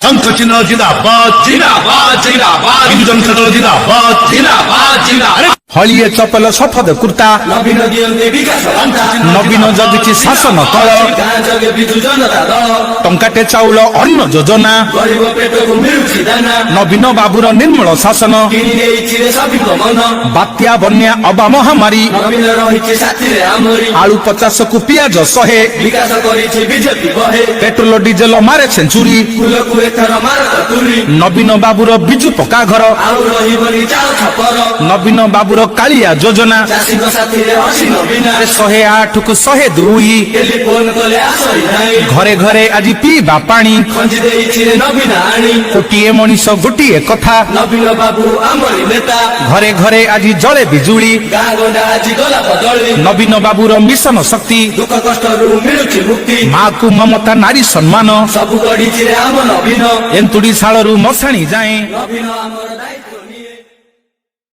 শঙ্খ চিহ্ন জিন্দাবাদ জিন্দাবাদ জিন্দাবাদ বিজু জনতা দল জিন্দাবাদ জিন্দাবাদ জিন্দাবাদ হলিয়ে চপল সফদ কুর্তা নবীন দিয়ন্তে বিকাশ বান্তা নবীন জগିଛି ଶାସନ କଳ ଗାଁ ଜଗେ ବିଜୁ ଜନତା ଦଳ ଟଙ୍କାଟେ ଚାଉଳ ଅନ୍ନ ଯୋଜନା ଗରିବ ପେଟକୁ ମିଳୁଛି ଦାନା ନବୀନ ବାବୁର ନିର୍ମଳ ଶାସନ କିଣି ଦେଇଛି ରେ ସଭିଙ୍କ ମନ ବାତ୍ୟା ବନ୍ୟା ଅବା ମହାମାରୀ ନବୀନ ରହିଛି ସାଥିରେ ଆମରି ଆଳୁ 50କୁ ପିଆଜ 100 ବିକାଶ କରିଛି ବିଜେପି ବହେ ପେଟ୍ରୋଲ ଡିଜେଲ ମାରେ ସେଞ୍ଚୁରୀ ଫୁଲକୁ ଏଥର ମାରତ ତୁରି ନବୀନ ବାବୁର ବିଜୁ ପକ୍କା ଘର ଆଉ ରହିବନି ଚାଳ ଛପର ନବୀନ ବାବୁର କାଳିଆ ଯୋଜନା ଚାଷୀଙ୍କ ସାଥିରେ ଅଛି ନବୀନା 108କୁ 102 ଟେଲିଫୋନ କଲେ ଆସରି ନାହିଁ ଘରେ ଘରେ ଆଜି ପିଇବା ପାଣି ଖଞ୍ଜି ଦେଇଛି ରେ ନବୀନା ଆଣି କୋଟିଏ ମଣିଷ ଗୋଟିଏ କଥା ନବୀନ ବାବୁ ଆମରି ନେତା ଘରେ ଘରେ ଆଜି ଜଳେ ବିଜୁଳି ଗାଁ ଗଣ୍ଡା ଆଜି ଗଲା ବଦଳି ନବୀନ ବାବୁର ମିଶନ ଶକ୍ତି ଦୁଃଖ କଷ୍ଟରୁ ମିଳୁଛି ମୁକ୍ତି ମାକୁ ମମତା ନାରୀ ସମ୍ମାନ ସବୁ ଗଢିଛି ରେ ଆମ ନବୀନ ଏନ୍ତୁଡି ଶାଳରୁ ମଶାଣି ଯାଏଁ ନବୀନ ଆମର ଦାୟିତ୍ୱ